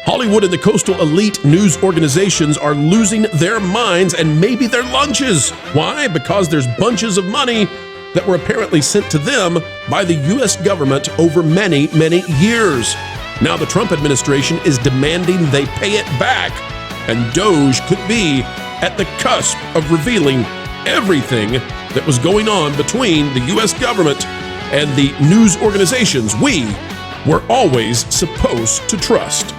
Hollywood and the coastal elite news organizations are losing their minds and maybe their lunches. Why? Because there's bunches of money that were apparently sent to them by the U.S. government over many, many years. Now the Trump administration is demanding they pay it back, and DOGE could be at the cusp of revealing everything that was going on between the U.S. government and the news organizations we were always supposed to trust.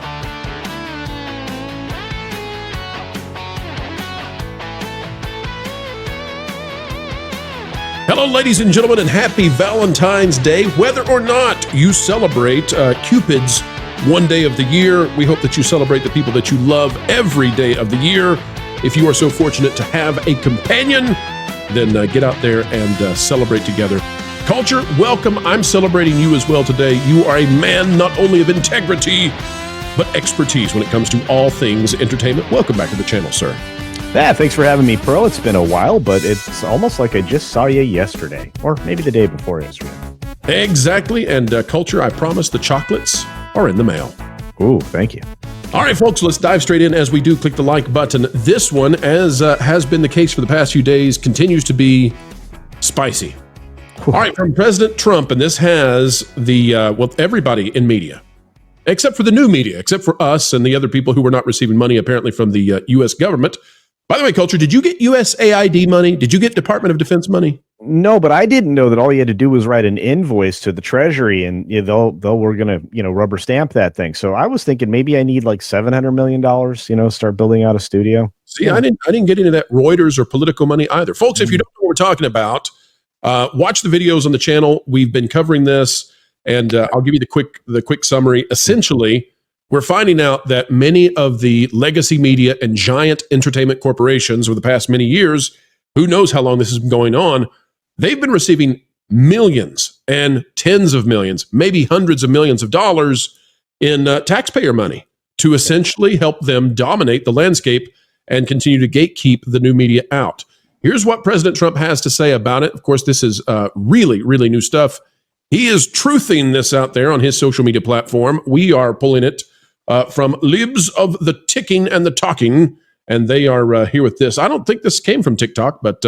Hello, ladies and gentlemen, and happy Valentine's Day. Whether or not you celebrate Cupid's one day of the year, we hope that you celebrate the people that you love every day of the year. If you are so fortunate to have a companion, then get out there and celebrate together. Culture, welcome. I'm celebrating you as well today. You are a man not only of integrity, but expertise when it comes to all things entertainment. Welcome back to the channel, sir. Yeah, thanks for having me, Pro. It's been a while, but it's almost like I just saw you yesterday, or maybe the day before yesterday. Exactly, and Culture, I promise the chocolates are in the mail. Ooh, thank you. All right, folks, let's dive straight in. As we do, click the like button. This one, as has been the case for the past few days, continues to be spicy. All right, from President Trump, and this has the, everybody in media, except for the new media, except for us and the other people who were not receiving money, apparently, from the U.S. government. By the way, Culture, did you get USAID money? Did you get Department of Defense money? No, but I didn't know that all you had to do was write an invoice to the Treasury, and they'll we're gonna rubber stamp that thing. So I was thinking maybe I need like $700 million, start building out a studio. See, I didn't get into that Reuters or political money either, folks. If you don't know what we're talking about, watch the videos on the channel. We've been covering this, and I'll give you the quick summary. Essentially, we're finding out that many of the legacy media and giant entertainment corporations over the past many years, who knows how long this has been going on, they've been receiving millions and tens of millions, maybe hundreds of millions of dollars in taxpayer money to essentially help them dominate the landscape and continue to gatekeep the new media out. Here's what President Trump has to say about it. Of course, this is really, really new stuff. He is truthing this out there on his social media platform. We are pulling it from Libs of the Ticking and the Talking, and they are here with this. I don't think this came from TikTok, but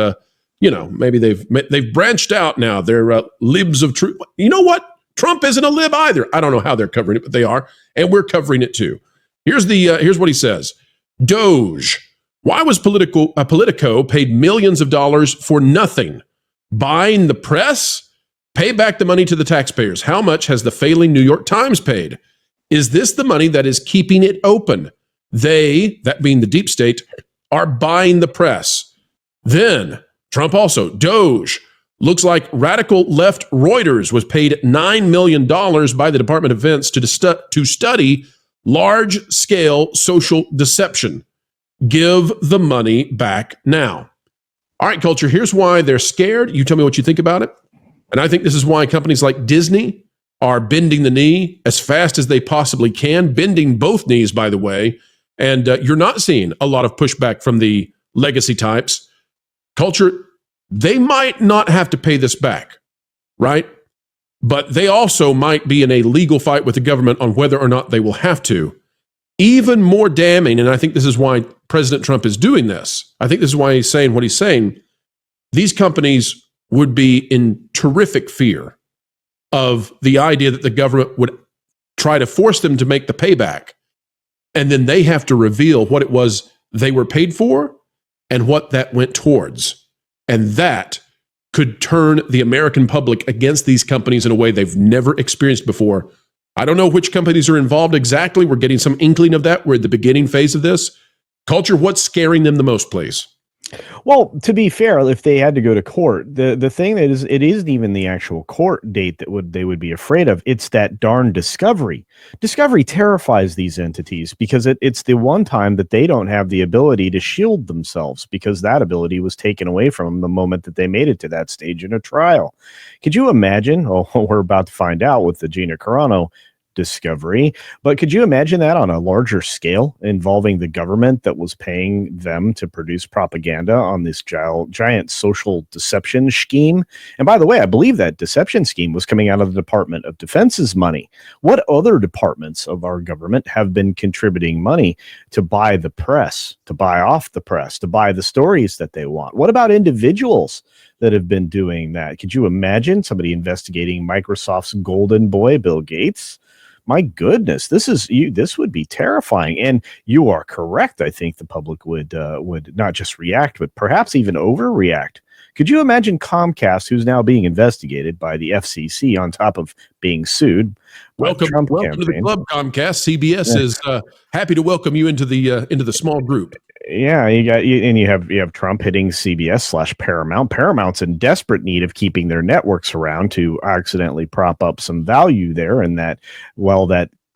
maybe they've branched out now. They're Libs of Truth. You know what? Trump isn't a lib either. I don't know how they're covering it, but they are, and we're covering it too. Here's what he says. DOGE. Why was Politico paid millions of dollars for nothing? Buying the press? Pay back the money to the taxpayers. How much has the failing New York Times paid? Is this the money that is keeping it open? They, that being the deep state, are buying the press. Then, Trump also, DOGE, looks like radical left Reuters was paid $9 million by the Department of Defense to study large-scale social deception. Give the money back now. All right, Culture, here's why they're scared. You tell me what you think about it. And I think this is why companies like Disney are bending the knee as fast as they possibly can, bending both knees, by the way. And you're not seeing a lot of pushback from the legacy types. Culture, they might not have to pay this back, right? But they also might be in a legal fight with the government on whether or not they will have to. Even more damning, and I think this is why President Trump is doing this. I think this is why he's saying what he's saying. These companies would be in terrific fear of the idea that the government would try to force them to make the payback. And then they have to reveal what it was they were paid for and what that went towards. And that could turn the American public against these companies in a way they've never experienced before. I don't know which companies are involved exactly. We're getting some inkling of that. We're at the beginning phase of this. Culture, what's scaring them the most, please? Well, to be fair, if they had to go to court, the thing that is, it isn't even the actual court date that they would be afraid of. It's that darn discovery. Discovery terrifies these entities because it's the one time that they don't have the ability to shield themselves, because that ability was taken away from them the moment that they made it to that stage in a trial. Could you imagine? Oh, we're about to find out with the Gina Carano. discovery. But could you imagine that on a larger scale involving the government that was paying them to produce propaganda on this giant social deception scheme? And by the way, I believe that deception scheme was coming out of the Department of Defense's money. What other departments of our government have been contributing money to buy the press, to buy off the press, to buy the stories that they want? What about individuals that have been doing that? Could you imagine somebody investigating Microsoft's golden boy, Bill Gates? My goodness, this would be terrifying. And you are correct. I think the public would not just react, but perhaps even overreact. Could you imagine Comcast, who's now being investigated by the FCC on top of being sued? Welcome to the club, Comcast. CBS is happy to welcome you into the small group. Yeah, you have Trump hitting CBS/Paramount. Paramount's in desperate need of keeping their networks around to accidentally prop up some value there, and that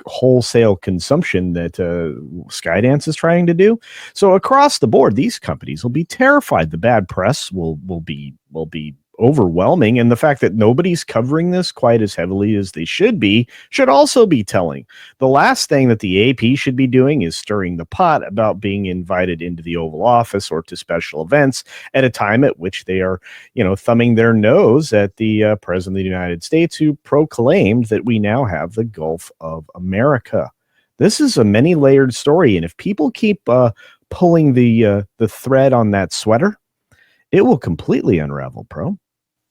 wholesale consumption that Skydance is trying to do. So across the board, these companies will be terrified. The bad press will be overwhelming, and the fact that nobody's covering this quite as heavily as they should also be telling. The last thing that the AP should be doing is stirring the pot about being invited into the Oval Office or to special events at a time at which they are, thumbing their nose at the President of the United States, who proclaimed that we now have the Gulf of America. This is a many-layered story, and if people keep pulling the thread on that sweater, it will completely unravel, Pro.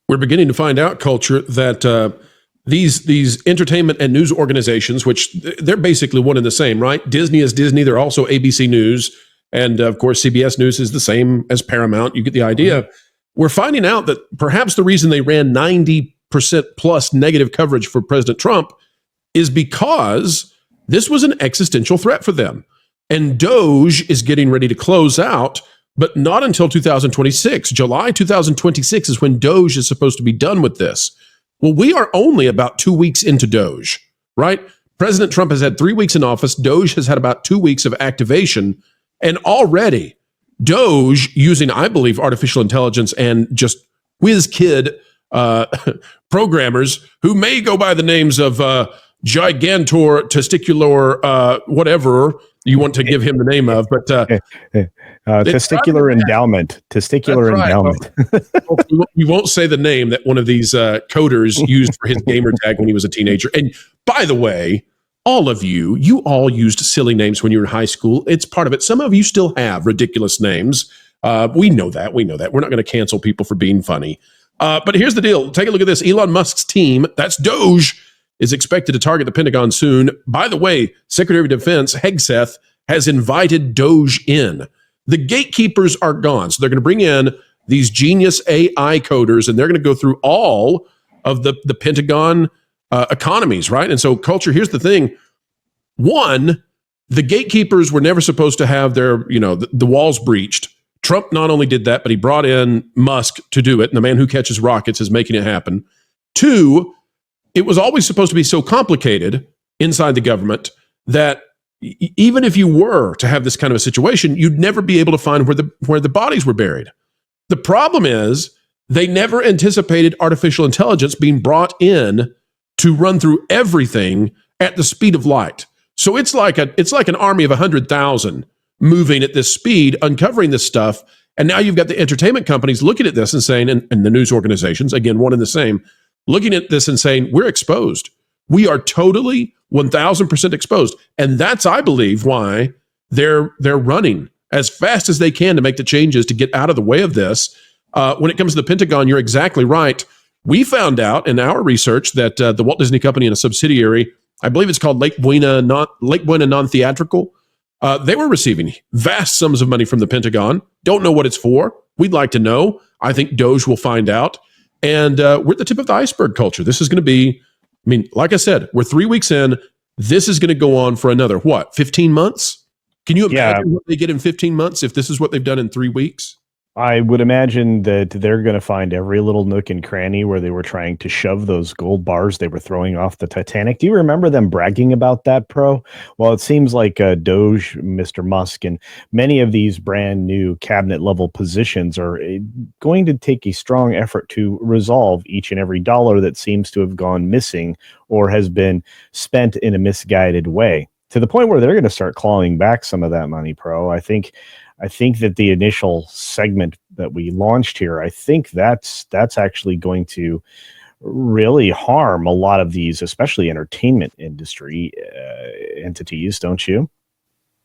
We're beginning to find out, Culture, that these entertainment and news organizations, which they're basically one and the same, right? Disney is Disney. They're also ABC News. And of course, CBS News is the same as Paramount. You get the idea. We're finding out that perhaps the reason they ran 90% plus negative coverage for President Trump is because this was an existential threat for them. And DOGE is getting ready to close out, but not until 2026. July 2026 is when DOGE is supposed to be done with this. Well, we are only about 2 weeks into DOGE, right? President Trump has had 3 weeks in office. DOGE has had about 2 weeks of activation. And already, DOGE, using, I believe, artificial intelligence and just whiz kid programmers who may go by the names of Gigantor, Testicular, whatever you want to give him the name of, but testicular endowment. Testicular endowment. We won't say the name that one of these coders used for his gamer tag when he was a teenager. And by the way, all of you all used silly names when you were in high school. It's part of it. Some of you still have ridiculous names. We know that. We're not going to cancel people for being funny. But here's the deal. Take a look at this. Elon Musk's team, that's DOGE, is expected to target the Pentagon soon. By the way, Secretary of Defense Hegseth has invited DOGE in. The gatekeepers are gone. So they're going to bring in these genius AI coders, and they're going to go through all of the Pentagon economies, right? And so, Culture, here's the thing. One, the gatekeepers were never supposed to have their, the walls breached. Trump not only did that, but he brought in Musk to do it. And the man who catches rockets is making it happen. Two, it was always supposed to be so complicated inside the government that even if you were to have this kind of a situation, you'd never be able to find where the bodies were buried. The problem is they never anticipated artificial intelligence being brought in to run through everything at the speed of light. So it's like an army of 100,000 moving at this speed, uncovering this stuff. And now you've got the entertainment companies looking at this and saying, and the news organizations, again, one and the same, looking at this and saying, we're exposed. We are totally 1,000% exposed. And that's, I believe, why they're running as fast as they can to make the changes to get out of the way of this. When it comes to the Pentagon, you're exactly right. We found out in our research that the Walt Disney Company and a subsidiary, I believe it's called Lake Buena Non-Theatrical, they were receiving vast sums of money from the Pentagon. Don't know what it's for. We'd like to know. I think DOGE will find out. And we're at the tip of the iceberg, Culture. This is going to be, like I said, we're 3 weeks in. This is going to go on for another, 15 months? Can you imagine what they get in 15 months if this is what they've done in 3 weeks? I would imagine that they're going to find every little nook and cranny where they were trying to shove those gold bars they were throwing off the Titanic. Do you remember them bragging about that, Pro? Well, it seems like DOGE, Mr. Musk, and many of these brand new cabinet level positions are going to take a strong effort to resolve each and every dollar that seems to have gone missing or has been spent in a misguided way, to the point where they're going to start clawing back some of that money, Pro. I think that the initial segment that we launched here, I think that's actually going to really harm a lot of these, especially entertainment industry entities, don't you?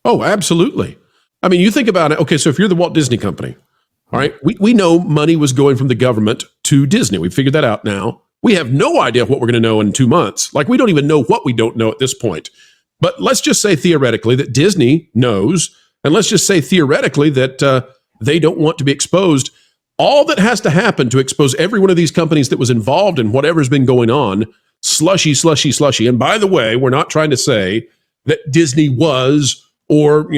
Oh, absolutely. I mean, you think about it. Okay, so if you're the Walt Disney Company, all right, we know money was going from the government to Disney. We figured that out now. We have no idea what we're going to know in 2 months. Like, we don't even know what we don't know at this point. But let's just say theoretically that Disney knows. And let's just say theoretically that they don't want to be exposed. All that has to happen to expose every one of these companies that was involved in whatever's been going on, slushy. And by the way, we're not trying to say that Disney was, or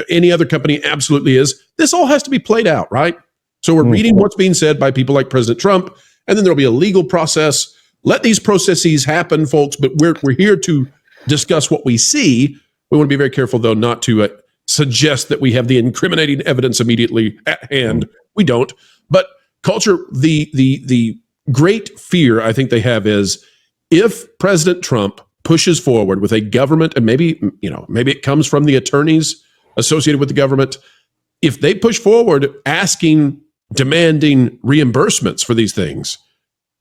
any other company absolutely is. This all has to be played out, right? So we're reading what's being said by people like President Trump, and then there'll be a legal process. Let these processes happen, folks. But we're here to discuss what we see. We want to be very careful, though, not to suggest that we have the incriminating evidence immediately at hand. We don't. But culture, the great fear I think they have is, if President Trump pushes forward with a government, and maybe it comes from the attorneys associated with the government, if they push forward demanding reimbursements for these things,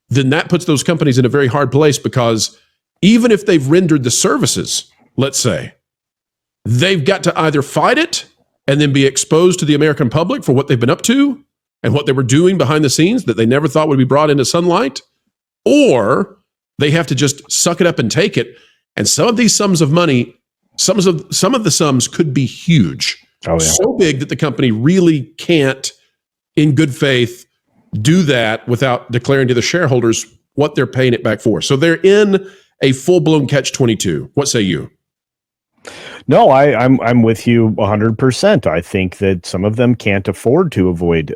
then that puts those companies in a very hard place, because even if they've rendered the services, let's say, they've got to either fight it and then be exposed to the American public for what they've been up to and what they were doing behind the scenes that they never thought would be brought into sunlight, or they have to just suck it up and take it. And some of these sums of money, some of the sums could be huge. Oh, yeah. So big that the company really can't, in good faith, do that without declaring to the shareholders what they're paying it back for. So they're in a full-blown catch-22. What say you? No, I'm with you 100%. I think that some of them can't afford to avoid,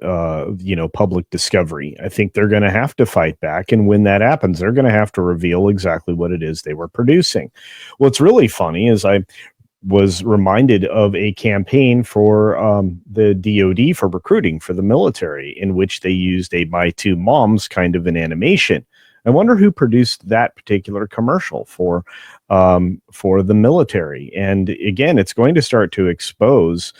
public discovery. I think they're going to have to fight back, and when that happens, they're going to have to reveal exactly what it is they were producing. What's really funny is I was reminded of a campaign for the DOD for recruiting for the military, in which they used a My Two Moms kind of an animation. I wonder who produced that particular commercial for the military. And again, it's going to start to expose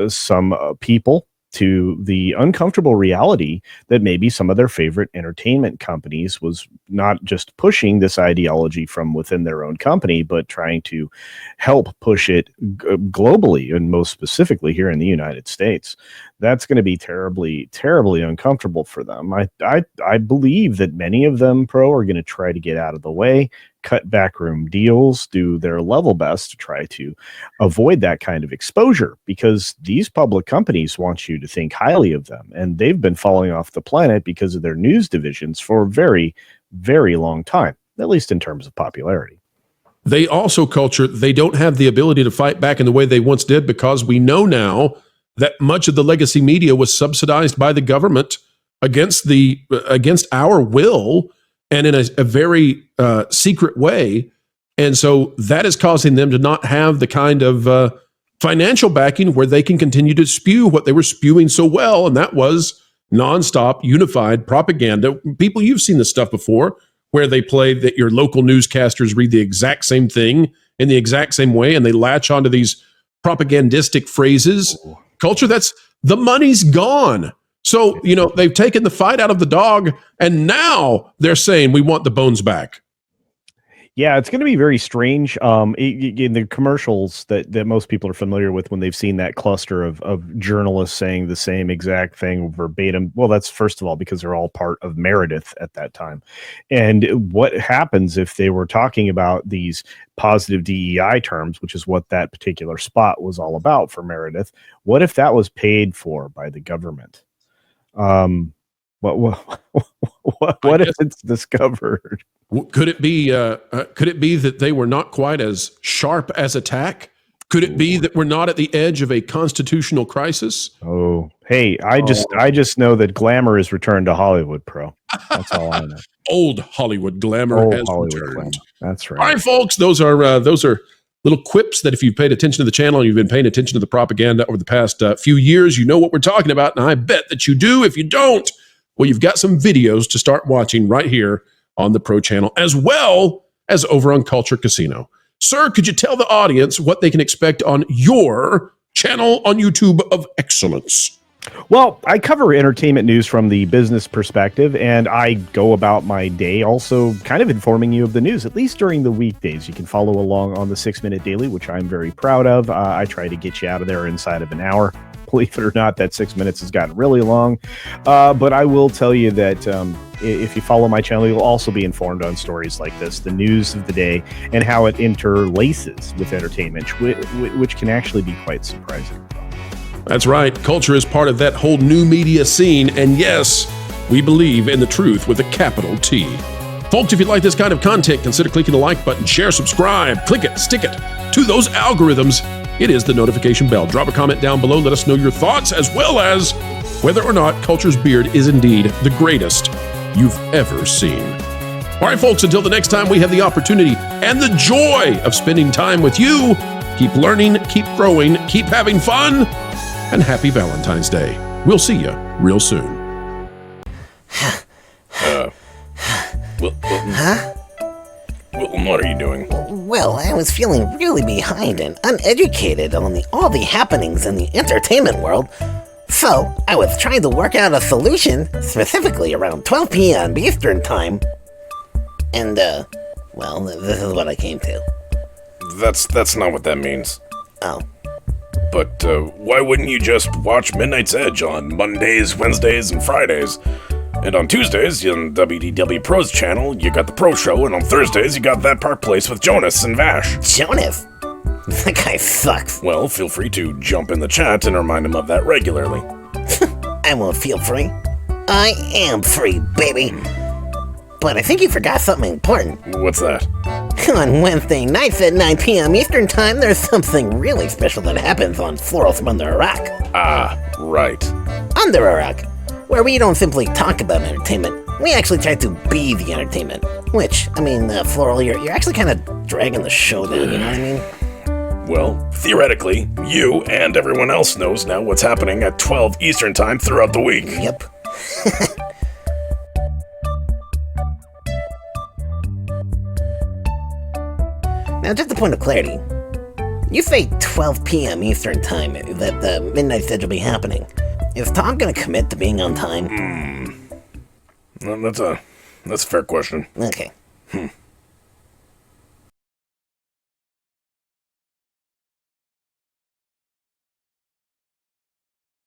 some people to the uncomfortable reality that maybe some of their favorite entertainment companies was not just pushing this ideology from within their own company, but trying to help push it globally, and most specifically here in the United States. That's going to be terribly, terribly uncomfortable for them. I believe that many of them, Pro, are going to try to get out of the way, cut backroom deals, do their level best to try to avoid that kind of exposure, because these public companies want you to think highly of them, and they've been falling off the planet because of their news divisions for a very, very long time, at least in terms of popularity. They also, they don't have the ability to fight back in the way they once did, because we know now that much of the legacy media was subsidized by the government against our will, and in a very secret way. And so that is causing them to not have the kind of financial backing where they can continue to spew what they were spewing so well, and that was nonstop, unified propaganda. People, you've seen this stuff before, where they play that your local newscasters read the exact same thing in the exact same way, and they latch onto these propagandistic phrases. Culture, that's the money's gone. So, they've taken the fight out of the dog, and now they're saying we want the bones back. Yeah, it's going to be very strange. In the commercials that most people are familiar with, when they've seen that cluster of journalists saying the same exact thing verbatim. Well, that's first of all because they're all part of Meredith at that time. And what happens if they were talking about these positive DEI terms, which is what that particular spot was all about for Meredith? What if that was paid for by the government? What if it's discovered? Could it be that they were not quite as sharp as attack Could it be that we're not at the edge of a constitutional crisis? Oh, hey, I just know that glamour is returned to Hollywood, Pro. That's all I know. Old Hollywood glamour has returned. Glamour. That's right. All right, folks, those are little quips that if you've paid attention to the channel and you've been paying attention to the propaganda over the past few years, you know what we're talking about, and I bet that you do. If you don't, well, you've got some videos to start watching right here on the Pro Channel, as well as over on Culture Casino. Sir, could you tell the audience what they can expect on your channel on YouTube of excellence? Well, I cover entertainment news from the business perspective, and I go about my day also kind of informing you of the news, at least during the weekdays. You can follow along on the 6-Minute Daily, which I'm very proud of. I try to get you out of there inside of an hour. Believe it or not, that 6 minutes has gotten really long. But I will tell you that if you follow my channel, you'll also be informed on stories like this, the news of the day, and how it interlaces with entertainment, which can actually be quite surprising. That's right. Culture is part of that whole new media scene. And yes, we believe in the truth with a capital T. Folks, if you like this kind of content, consider clicking the like button, share, subscribe, click it, stick it to those algorithms. It is the notification bell. Drop a comment down below. Let us know your thoughts, as well as whether or not Culture's beard is indeed the greatest you've ever seen. All right, folks, until the next time we have the opportunity and the joy of spending time with you, keep learning, keep growing, keep having fun, and happy Valentine's Day. We'll see you real soon. What are you doing? Well, I was feeling really behind and uneducated on all the happenings in the entertainment world. So, I was trying to work out a solution, specifically around 12 p.m. Eastern Time. And, well, this is what I came to. That's not what that means. Oh. But, why wouldn't you just watch Midnight's Edge on Mondays, Wednesdays, and Fridays? And on Tuesdays, on WDW Pro's channel, you got the Pro Show, and on Thursdays, you got That Park Place with Jonas and Vash. Jonas? That guy sucks. Well, feel free to jump in the chat and remind him of that regularly. I won't feel free. I am free, baby. But I think you forgot something important. What's that? On Wednesday nights at 9 p.m. Eastern Time, there's something really special that happens on Florals from Under a Rock. Ah, right. Under a Rock, where we don't simply talk about entertainment. We actually try to be the entertainment. Which, I mean, Floral, you're actually kind of dragging the show down, you know what I mean? Well, theoretically, you and everyone else knows now what's happening at 12 Eastern Time throughout the week. Yep. Now, just a point of clarity. You say 12 p.m. Eastern Time that the Midnight Edge will be happening. Is Tom gonna commit to being on time? Well, that's a fair question. Okay.